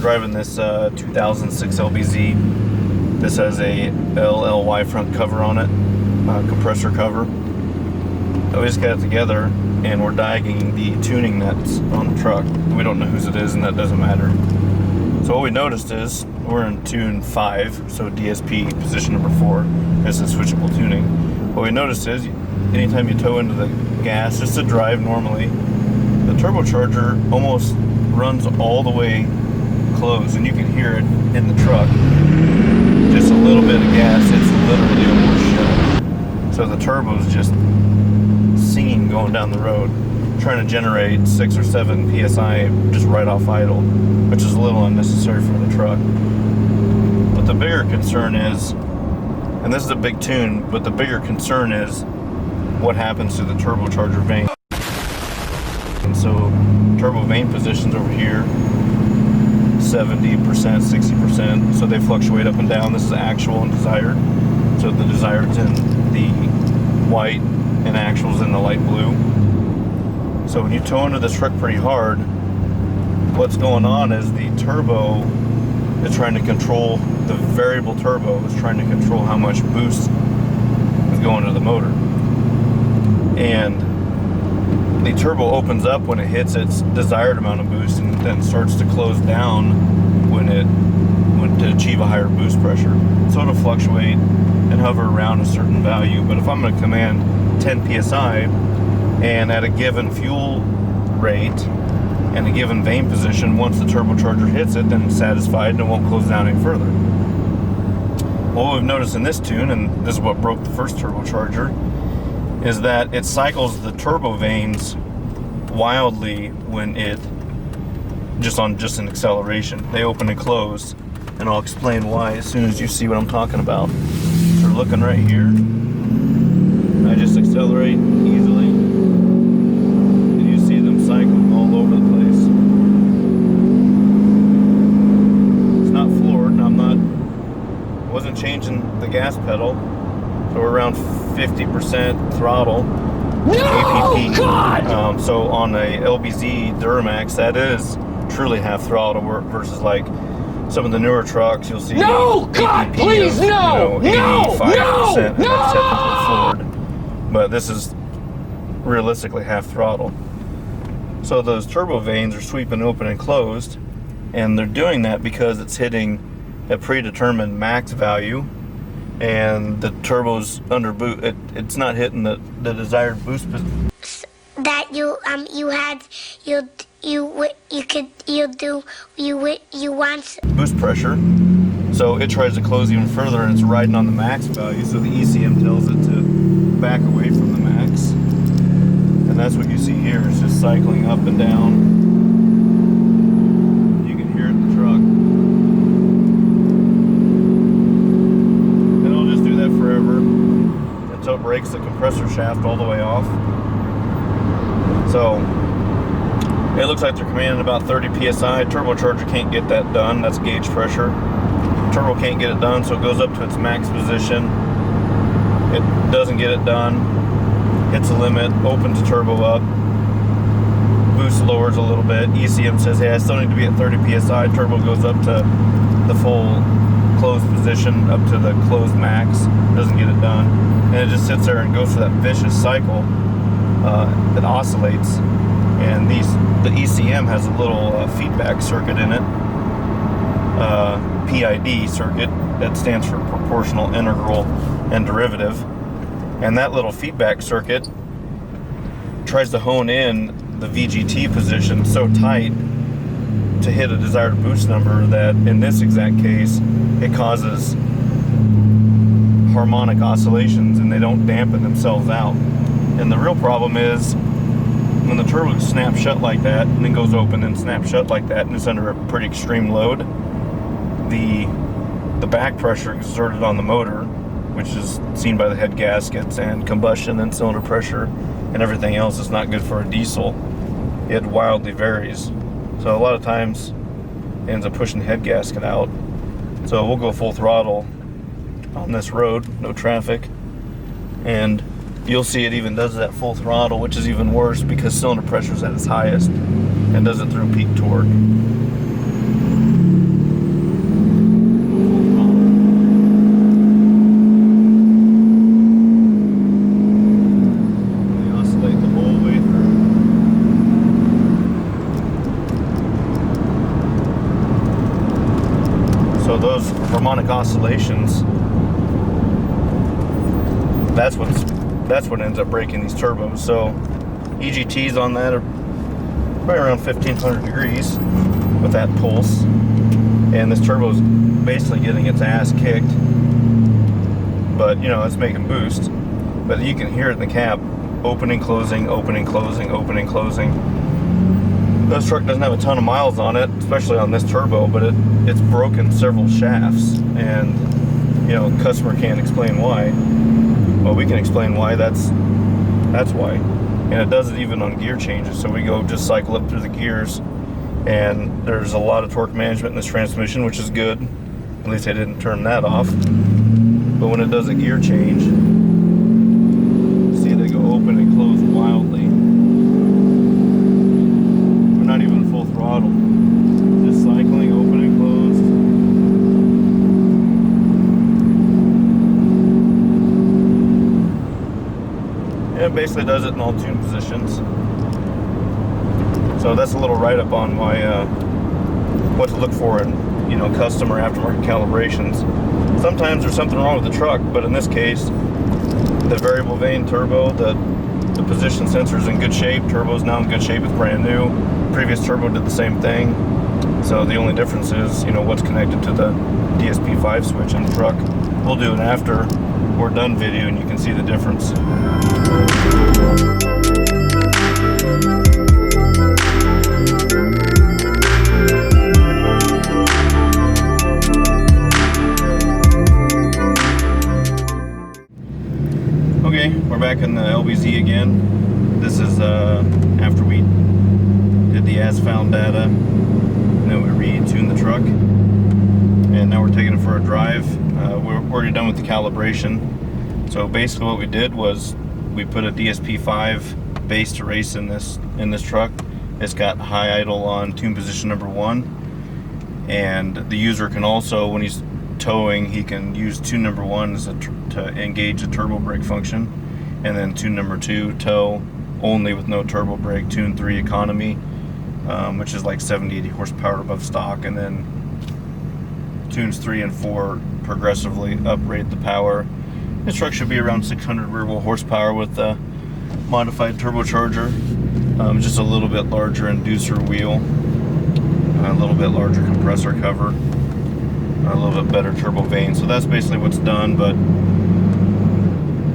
driving this 2006 LBZ. This has a LLY front cover on it, compressor cover. We just got it together and we're diagging the tuning that's on the truck. We don't know whose it is and that doesn't matter. So what we noticed is we're in tune 5, so DSP position number 4. This is switchable tuning. What we noticed is anytime you tow into the gas just to drive normally, the turbocharger almost runs all the way closed, and you can hear it in the truck. Just a little bit of gas, it's literally almost shut. So the turbo's just singing going down the road, trying to generate 6 or 7 psi just right off idle, which is a little unnecessary for the truck. But the bigger concern is, and this is a big tune, but the bigger concern is what happens to the turbocharger vane. And so turbo vane positions over here, 70%, 60%, so they fluctuate up and down. This is actual and desired. So the desired's in the white and actual's in the light blue. So when you tow into this truck pretty hard, what's going on is the turbo is trying to control, the variable turbo is trying to control how much boost is going to the motor. And the turbo opens up when it hits its desired amount of boost and then starts to close down to achieve a higher boost pressure. So it'll fluctuate and hover around a certain value. But if I'm going to command 10 psi and at a given fuel rate and a given vane position, once the turbocharger hits it, then it's satisfied and it won't close down any further. Well, what we've noticed in this tune, and this is what broke the first turbocharger, is that it cycles the turbo vanes wildly when it just an acceleration. They open and close, and I'll explain why as soon as you see what I'm talking about. So we're looking right here. I just accelerate easily, and you see them cycling all over the place. It's not floored, and I wasn't changing the gas pedal, so we're around 50% throttle. No, APP. God! So on a LBZ Duramax, that is truly half throttle versus like some of the newer trucks. You'll see no, God, APP please, of, no, 85%, and no, that's technically floored. But this is realistically half throttle. So those turbo vanes are sweeping open and closed, and they're doing that because it's hitting a predetermined max value. And the turbo's under boot. It's not hitting the desired boost. That you want Boost pressure. So it tries to close even further, and it's riding on the max value. So the ECM tells it to back away from the max, and that's what you see here. It's just cycling up and down. You can hear it in the truck. Forever until it breaks the compressor shaft all the way off. So it looks like they're commanding about 30 psi. Turbocharger can't get that done. That's gauge pressure. Turbo can't get it done, so it goes up to its max position. It doesn't get it done. Hits the limit. Opens the turbo up. Boost lowers a little bit. ECM says, hey, I still need to be at 30 psi. Turbo goes up to the full closed position, up to the closed max. Doesn't get it done, and it just sits there and goes through that vicious cycle that oscillates. And the ECM has a little feedback circuit in it, PID circuit, that stands for proportional, integral, and derivative. And that little feedback circuit tries to hone in the VGT position so tight to hit a desired boost number that in this exact case it causes harmonic oscillations, and they don't dampen themselves out. And the real problem is when the turbo snaps shut like that and then goes open and snaps shut like that, and it's under a pretty extreme load, the back pressure exerted on the motor, which is seen by the head gaskets and combustion and cylinder pressure and everything else, is not good for a diesel. It wildly varies. So a lot of times it ends up pushing the head gasket out. So we'll go full throttle on this road, no traffic, and you'll see it even does that full throttle, which is even worse because cylinder pressure is at its highest and does it through peak torque. harmonic oscillations, that's what ends up breaking these turbos. So EGTs on that are probably around 1500 degrees with that pulse, and this turbo's basically getting its ass kicked, but you know, it's making boost. But you can hear it in the cab, opening, closing, opening, closing, opening, closing. This truck doesn't have a ton of miles on it, especially on this turbo, but it's broken several shafts, and you know, customer can't explain why. Well, we can explain why. That's why. And it does it even on gear changes. So we go just cycle up through the gears, and there's a lot of torque management in this transmission, which is good. At least I didn't turn that off. But when it does a gear change, see they go open and close wildly. We're not even full throttle. Just cycling, open and closed. And it basically does it in all tune positions. So that's a little write-up on why, what to look for in, you know, custom or aftermarket calibrations. Sometimes there's something wrong with the truck, but in this case, the variable vane turbo, the position sensor is in good shape. Turbo's now in good shape. It's brand new. Previous turbo did the same thing. So the only difference is, you know, what's connected to the DSP-5 switch in the truck. We'll do an after we're done video, and you can see the difference. Okay, we're back in the LBZ again. This is after we did the as-found data, and then we re-tuned the truck, and now we're taking it for a drive. We're already done with the calibration. So basically what we did was we put a DSP-5 base to race in this truck. It's got high idle on tune position number 1, and the user can also, when he's towing, he can use tune number 1 as to engage the turbo brake function, and then tune number 2, tow only with no turbo brake. Tune 3, economy, which is like 70-80 horsepower above stock, and then tunes 3 and 4 progressively uprate the power. This truck should be around 600 rear wheel horsepower with a modified turbocharger, just a little bit larger inducer wheel, a little bit larger compressor cover, a little bit better turbo vane. So that's basically what's done. But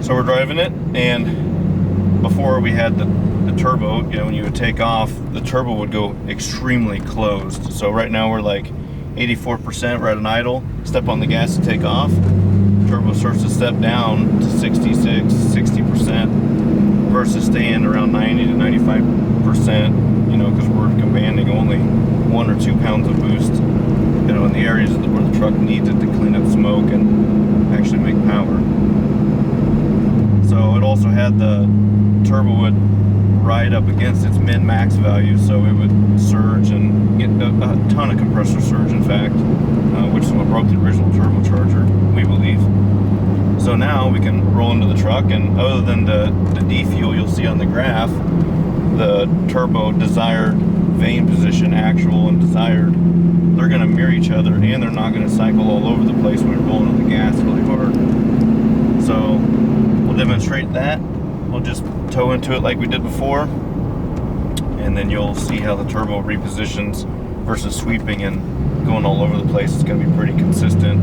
so we're driving it, and before we had the turbo, you know, when you would take off, the turbo would go extremely closed. So right now we're like 84%, we're at an idle. Step on the gas to take off, turbo starts to step down to 66, 60% versus staying around 90 to 95%, you know, because we're commanding only 1 or 2 pounds of boost, you know, in the areas where the truck needs it to clean up smoke and actually make power. So it also had the turbo would ride up against its min-max value, so it would surge and get a ton of compressor surge, in fact, which is what broke the original turbocharger, we believe. So now we can roll into the truck, and other than the defuel you'll see on the graph, the turbo desired vane position, actual and desired, they're going to mirror each other, and they're not going to cycle all over the place when you're rolling on the gas really hard. So we'll demonstrate that. We'll just tow into it like we did before, and then you'll see how the turbo repositions versus sweeping and going all over the place. It's going to be pretty consistent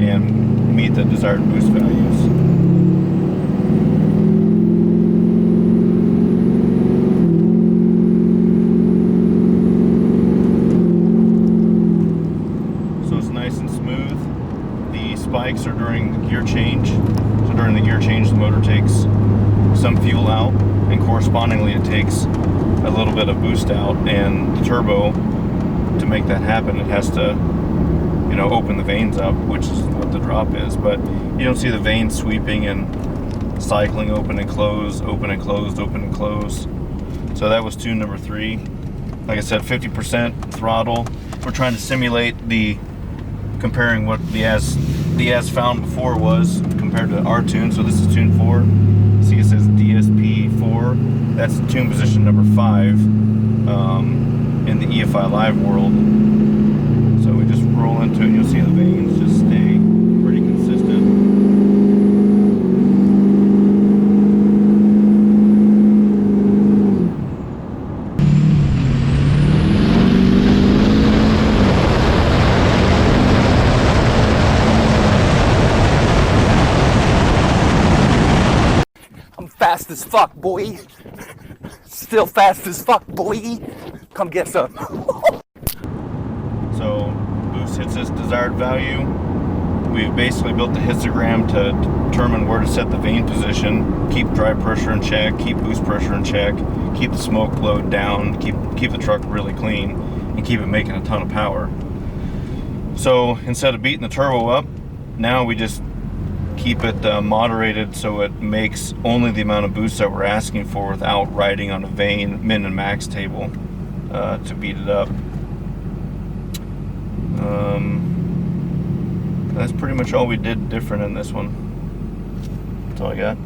and meet the desired boost values. So it's nice and smooth. The spikes are during the gear change. So during the gear change, the motor takes some fuel out, and correspondingly it takes a little bit of boost out, and the turbo, to make that happen, it has to, you know, open the vanes up, which is what the drop is. But you don't see the vanes sweeping and cycling, open and close, open and closed, open and close. So that was tune number 3. Like I said, 50% throttle. We're trying to simulate comparing what the as found before was compared to our tune. So this is tune 4. See, it says DSP-4. That's tune position number 5 in the EFI Live world. So we just roll into it, and you'll see the vanes just stay fast as fuck, boy. Still fast as fuck, boy. Come get some. So boost hits its desired value. We've basically built the histogram to determine where to set the vane position, keep dry pressure in check, keep boost pressure in check, keep the smoke load down, keep the truck really clean, and keep it making a ton of power. So instead of beating the turbo up, now we just keep it moderated so it makes only the amount of boost that we're asking for without riding on a vane min and max table to beat it up. That's pretty much all we did different in this one. That's all I got.